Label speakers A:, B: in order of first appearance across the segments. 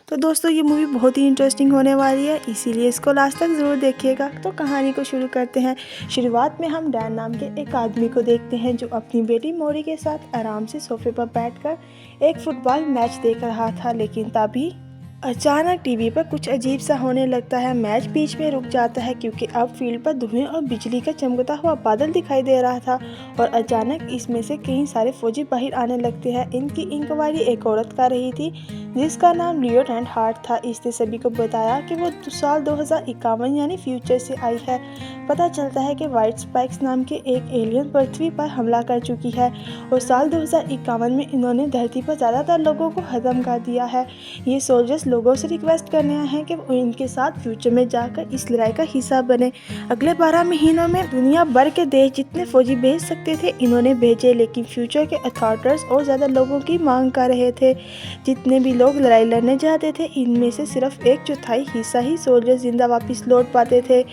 A: तो दोस्तों ये मूवी बहुत ही इंटरेस्टिंग होने वाली है, इसीलिए इसको लास्ट तक ज़रूर देखिएगा। तो कहानी को शुरू करते हैं। शुरुआत में हम डैन नाम के एक आदमी को देखते हैं जो अपनी बेटी मोरी के साथ आराम से सोफे पर बैठकर एक फुटबॉल मैच देख रहा था, लेकिन तभी अचानक टीवी पर कुछ अजीब सा होने लगता है। मैच बीच में रुक जाता है क्योंकि अब फील्ड पर धुएं और बिजली का चमकता हुआ बादल दिखाई दे रहा था और अचानक इसमें से कई सारे फौजी बाहर आने लगते हैं। इनकी इंक्वायरी एक औरत कर रही थी जिसका नाम लियोनेट हार्ट था। इसने सभी को बताया कि वो साल 2051 यानी फ्यूचर से आई है। पता चलता है कि व्हाइट स्पाइक्स नाम के एक एलियन पृथ्वी पर हमला कर चुकी है और साल 2051 में इन्होंने धरती पर ज़्यादातर लोगों को खत्म कर दिया है। ये सोल्जर्स लोगों से रिक्वेस्ट करने आए हैं कि वो इनके साथ फ्यूचर में जाकर इस लड़ाई का हिस्सा बने। अगले 12 महीनों में दुनिया भर के देश जितने फौजी भेज सकते थे इन्होंने भेजे, लेकिन फ्यूचर के अथॉरिटीज और ज़्यादा लोगों की मांग कर रहे थे। जितने भी लोग लड़ाई लड़ने जाते थे इनमें से सिर्फ 1/4 हिस्सा ही सोल्जर्स जिंदा वापस लौट पाते थे।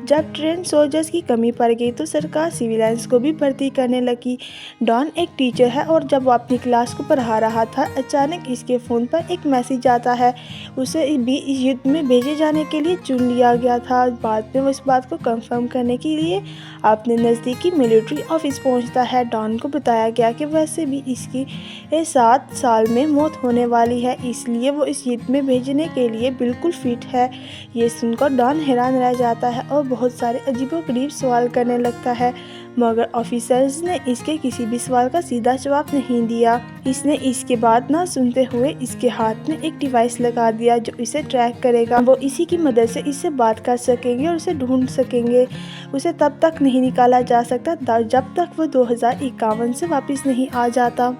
A: जब ट्रेन सोल्जर्स की कमी पड़ गई तो सरकार सिविलियंस को भी भर्ती करने लगी। डॉन एक टीचर है और जब वो अपनी क्लास को पढ़ा रहा था अचानक इसके फ़ोन पर एक मैसेज आता है। उसे भी इस युद्ध में भेजे जाने के लिए चुन लिया गया था। बाद में वो इस बात को कंफर्म करने के लिए अपने नज़दीकी मिलिट्री ऑफिस पहुंचता है। डॉन को बताया गया कि वैसे भी इसकी 7 साल में मौत होने वाली है, इसलिए वो इस युद्ध में भेजने के लिए बिल्कुल फिट है। ये सुनकर डॉन हैरान रह जाता है और बहुत सारे अजीबोगरीब सवाल करने लगता है, मगर ऑफिसर्स ने इसके किसी भी सवाल का सीधा जवाब नहीं दिया। इसने इसके बात ना सुनते हुए इसके हाथ में एक डिवाइस लगा दिया जो इसे ट्रैक करेगा। वो इसी की मदद से इससे बात कर सकेंगे और उसे ढूंढ सकेंगे। उसे तब तक नहीं निकाला जा सकता जब तक वो 2051 से वापस नहीं आ जाता।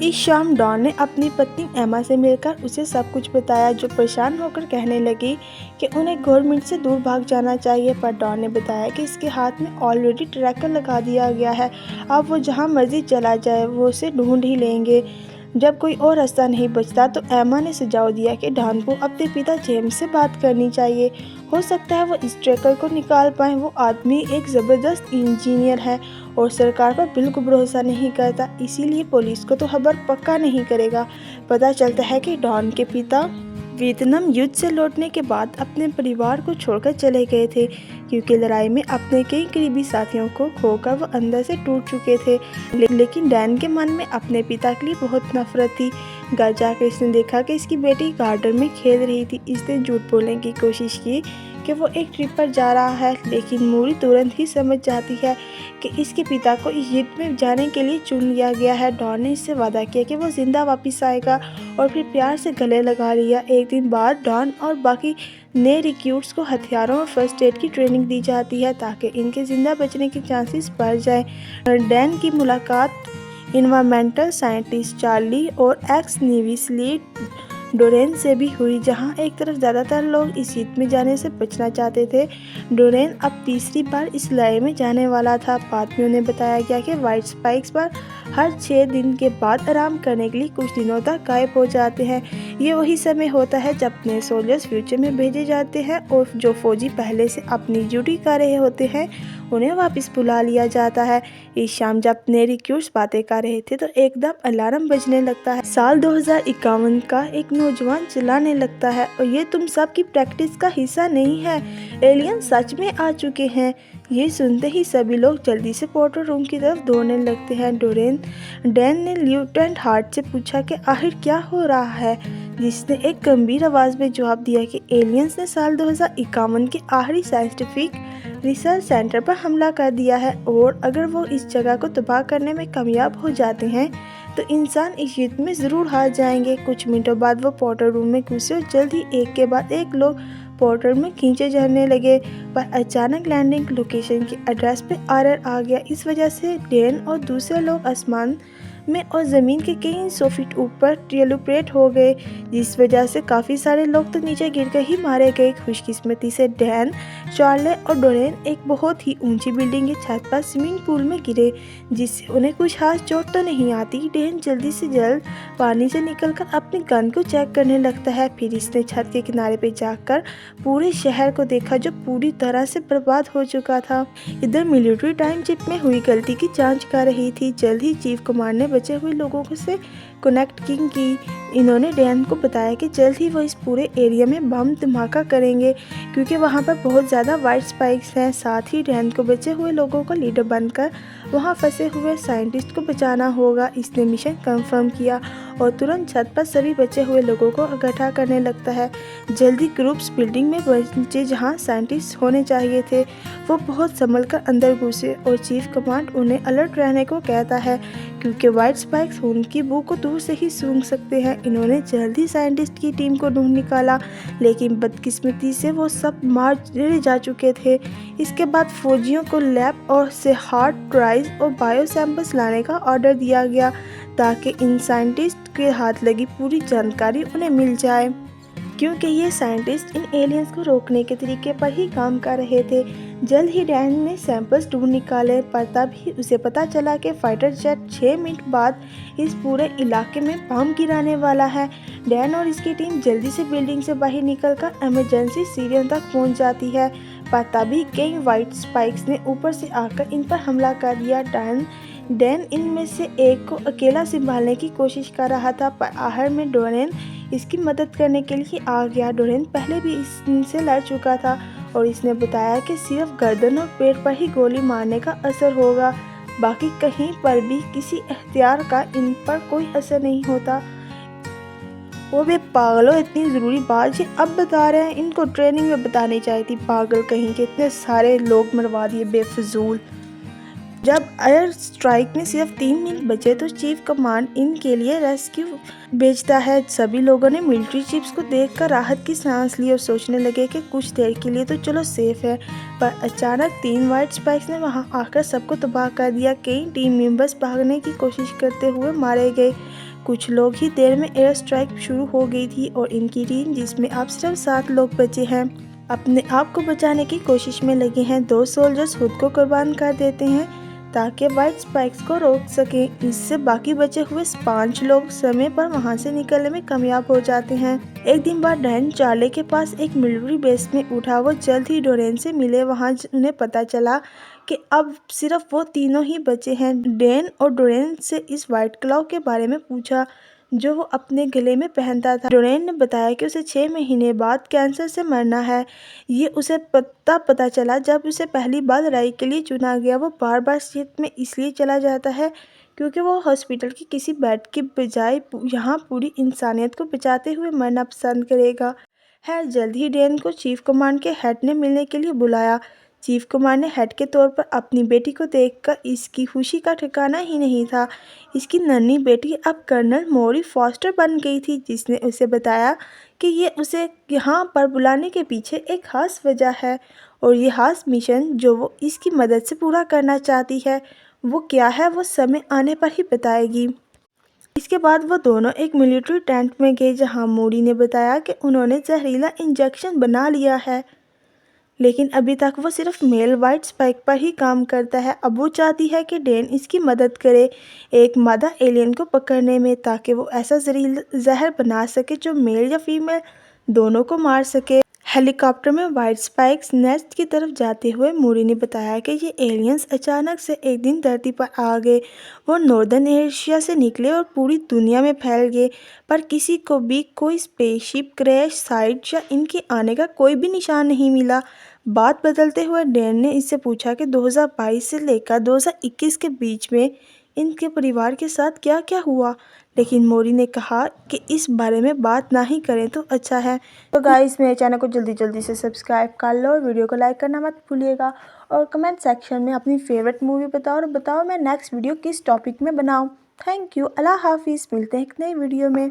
A: इस शाम डॉन ने अपनी पत्नी एमा से मिलकर उसे सब कुछ बताया, जो परेशान होकर कहने लगी कि उन्हें गवर्नमेंट से दूर भाग जाना चाहिए। पर डॉन ने बताया कि इसके हाथ में ऑलरेडी ट्रैकर लगा दिया गया है, अब वो जहां मर्जी चला जाए वो उसे ढूंढ ही लेंगे। जब कोई और रास्ता नहीं बचता तो एमा ने सुझाव दिया कि डॉन को अपने पिता जेम्स से बात करनी चाहिए, हो सकता है वो इस ट्रैकर को निकाल पाए। वो आदमी एक ज़बरदस्त इंजीनियर है और सरकार पर बिल्कुल भरोसा नहीं करता, इसीलिए पुलिस को तो खबर पक्का नहीं करेगा। पता चलता है कि डॉन के पिता वियतनाम युद्ध से लौटने के बाद अपने परिवार को छोड़कर चले गए थे क्योंकि लड़ाई में अपने कई करीबी साथियों को खोकर वो अंदर से टूट चुके थे। लेकिन डैन के मन में अपने पिता के लिए बहुत नफरत थी। घर जाकर इसने देखा कि इसकी बेटी गार्डन में खेल रही थी। इसने झूठ बोलने की कोशिश की कि वो एक ट्रिप पर जा रहा है, लेकिन मूरी तुरंत ही समझ जाती है कि इसके पिता को इस युद्ध में जाने के लिए चुन लिया गया है। डॉन ने इससे वादा किया कि वो जिंदा वापस आएगा और फिर प्यार से गले लगा लिया। एक दिन बाद डॉन और बाकी नए रिक्रूट्स को हथियारों और फर्स्ट एड की ट्रेनिंग दी जाती है ताकि इनके जिंदा बचने के चांसेस बढ़ जाए। डैन की मुलाकात इन्वायरमेंटल साइंटिस्ट चार्ली और एक्स नेवी स्लीट डोरेन से भी हुई, जहां एक तरफ ज़्यादातर लोग इस युद्ध में जाने से बचना चाहते थे। डोरेन अब तीसरी बार इस लड़ाई में जाने वाला था। बाद में उन्हें बताया गया कि व्हाइट स्पाइक्स पर हर 6 दिन के बाद आराम करने के लिए कुछ दिनों तक गायब हो जाते हैं। ये वही समय होता है जब नए सोल्जर्स फ्यूचर में भेजे जाते हैं और जो फौजी पहले से अपनी ड्यूटी कर रहे होते हैं उन्हें वापस बुला लिया जाता है। इस शाम जब नए रिक्रूट्स बातें कर रहे थे तो एकदम अलार्म बजने लगता है। साल 2051 का एक नौजवान चिल्लाने लगता है, और ये तुम सब की प्रैक्टिस का हिस्सा नहीं है, एलियन सच में आ चुके हैं। ये सुनते ही सभी लोग जल्दी से पोर्टर रूम की तरफ दौड़ने लगते हैं। डैन ने लिeutenant हार्ट से पूछा कि आखिर क्या हो रहा है, जिसने एक गंभीर आवाज में जवाब दिया कि एलियंस ने साल 2051 के आखिरी साइंटिफिक रिसर्च सेंटर पर हमला कर दिया है और अगर वो इस जगह को तबाह करने में कामयाब हो जाते हैं तो इंसान इस युद्ध में ज़रूर हार जाएंगे। कुछ मिनटों बाद वो पोर्टर रूम में घुसे और जल्द ही एक के बाद एक लोग पोर्टर में खींचे जाने लगे, पर अचानक लैंडिंग लोकेशन के एड्रेस पे एरर आ गया। इस वजह से डैन और दूसरे लोग आसमान में और ज़मीन के कई 100 फीट ऊपर टेलीपोर्ट हो गए, जिस वजह से काफ़ी सारे लोग तो नीचे गिरकर ही मारे गए। खुशकिस्मती से डैन, चार्ले और डोरेन एक बहुत ही ऊंची बिल्डिंग की छत पर स्विमिंग पूल में गिरे, जिससे उन्हें कुछ खास चोट तो नहीं आती। डैन जल्दी से जल्द पानी से निकलकर अपनी गन को चेक करने लगता है। फिर इसने छत के किनारे पर जाकर पूरे शहर को देखा जो पूरी तरह से बर्बाद हो चुका था। इधर मिलिट्री टाइम चिप में हुई गलती की जांच कर रही थी। जल्द ही चीफ कमांडर ने बचे हुए लोगों से कनेक्टिंग की। इन्होंने डैन को बताया कि जल्द ही वो इस पूरे एरिया में बम धमाका करेंगे क्योंकि वहाँ पर बहुत ज़्यादा वाइट स्पाइक्स हैं। साथ ही डैन को बचे हुए लोगों को लीडर बनकर वहाँ फंसे हुए साइंटिस्ट को बचाना होगा। इसने मिशन कंफर्म किया और तुरंत छत पर सभी बचे हुए लोगों को इकट्ठा करने लगता है। जल्दी ग्रुप्स बिल्डिंग में पहुंचे जहां साइंटिस्ट होने चाहिए थे। वो बहुत संभल कर अंदर घुसे और चीफ कमांड उन्हें अलर्ट रहने को कहता है क्योंकि वाइट स्पाइक्स उनकी बू को दूर से ही सूंघ सकते हैं। इन्होंने जल्दी साइंटिस्ट की टीम को ढूंढ निकाला, लेकिन बदकिस्मती से वो सब मारे जा चुके थे। इसके बाद फौजियों को लैब और से हार्ड ड्राइव और बायो सैंपल्स लाने का ऑर्डर दिया गया ताकि इन साइंटिस्ट के हाथ लगी पूरी जानकारी उन्हें मिल जाए, क्योंकि ये साइंटिस्ट इन एलियंस को रोकने के तरीके पर ही काम कर रहे थे। जल्द ही डैन ने सैंपल्स ढूंढ निकाले पर तभी उसे पता चला कि फाइटर जेट 6 मिनट बाद इस पूरे इलाके में बम गिराने वाला है। डैन और इसकी टीम जल्दी से बिल्डिंग से बाहर निकलकर इमरजेंसी सीरियन तक पहुंच जाती है पर तभी कई वाइट स्पाइक्स ने ऊपर से आकर इन पर हमला कर दिया। डैन इनमें से एक को अकेला संभालने की कोशिश कर रहा था पर आखिर में डोरेन इसकी मदद करने के लिए आ गया। डोरेन पहले भी इससे लड़ चुका था और इसने बताया कि सिर्फ गर्दन और पेट पर ही गोली मारने का असर होगा, बाकी कहीं पर भी किसी हथियार का इन पर कोई असर नहीं होता। वो भी पागलों, इतनी ज़रूरी बात ये अब बता रहे हैं, इनको ट्रेनिंग में बतानी चाहिए थी। पागल कहीं के, इतने सारे लोग मरवा दिए बेफजूल। जब एयर स्ट्राइक में सिर्फ 3 मिनट बचे तो चीफ कमांड इनके लिए रेस्क्यू भेजता है। सभी लोगों ने मिलिट्री चिप्स को देखकर राहत की सांस ली और सोचने लगे कि कुछ देर के लिए तो चलो सेफ है, पर अचानक 3 वाइट स्पाइक्स ने वहां आकर सबको तबाह कर दिया। कई टीम मेंबर्स भागने की कोशिश करते हुए मारे गए। कुछ लोग ही देर में एयर स्ट्राइक शुरू हो गई थी और इनकी टीम, जिसमें अब सिर्फ 7 लोग बचे हैं, अपने आप को बचाने की कोशिश में लगे हैं। 2 सोल्जर्स खुद को कुर्बान कर देते हैं ताकि वाइट स्पाइक्स को रोक सकें। इससे बाकी बचे हुए 5 लोग समय पर वहां से निकलने में कामयाब हो जाते हैं। एक दिन बाद डैन चार्ले के पास एक मिलिट्री बेस में उठा। वो जल्द ही डोरेन से मिले। वहां उन्हें पता चला कि अब सिर्फ वो तीनों ही बचे हैं। डैन और डोरेन से इस वाइट क्लाउ के बारे में पूछा जो वो अपने गले में पहनता था। डोरेन ने बताया कि उसे 6 महीने बाद कैंसर से मरना है। ये उसे पता चला जब उसे पहली बार लड़ाई के लिए चुना गया। वो बार बार शिप में इसलिए चला जाता है क्योंकि वो हॉस्पिटल की किसी बेड के बजाय यहाँ पूरी इंसानियत को बचाते हुए मरना पसंद करेगा। खैर, जल्द ही डैन को चीफ कमांड के हेड ने मिलने के लिए बुलाया। चीफ कमांड ने हेड के तौर पर अपनी बेटी को देखकर इसकी खुशी का ठिकाना ही नहीं था। इसकी नन्ही बेटी अब कर्नल मोरी फॉस्टर बन गई थी, जिसने उसे बताया कि ये उसे यहाँ पर बुलाने के पीछे एक खास वजह है और ये खास मिशन जो वो इसकी मदद से पूरा करना चाहती है वो क्या है, वो समय आने पर ही बताएगी। इसके बाद वो दोनों एक मिलिट्री टेंट में गए जहाँ मोरी ने बताया कि उन्होंने जहरीला इंजेक्शन बना लिया है, लेकिन अभी तक वो सिर्फ मेल वाइट स्पाइक पर ही काम करता है। अब वो चाहती है कि डैन इसकी मदद करे एक मादा एलियन को पकड़ने में ताकि वो ऐसा जहर बना सके जो मेल या फीमेल दोनों को मार सके। हेलीकॉप्टर में वाइट स्पाइक्स नेस्ट की तरफ जाते हुए मोरी ने बताया कि ये एलियंस अचानक से एक दिन धरती पर आ गए। वो नॉर्दर्न एशिया से निकले और पूरी दुनिया में फैल गए, पर किसी को भी कोई स्पेसशिप क्रैश साइट या इनके आने का कोई भी निशान नहीं मिला। बात बदलते हुए डैन ने इससे पूछा कि 2022 से लेकर 2021 के बीच में इनके परिवार के साथ क्या क्या हुआ, लेकिन मोरी ने कहा कि इस बारे में बात ना ही करें तो अच्छा है। तो गाइस, मेरे चैनल को जल्दी से सब्सक्राइब कर लो और वीडियो को लाइक करना मत भूलिएगा और कमेंट सेक्शन में अपनी फेवरेट मूवी बताओ और बताओ मैं नेक्स्ट वीडियो किस टॉपिक में बनाऊं। Thank you. अल्लाह हाफिज़। मिलते हैं एक नई वीडियो में।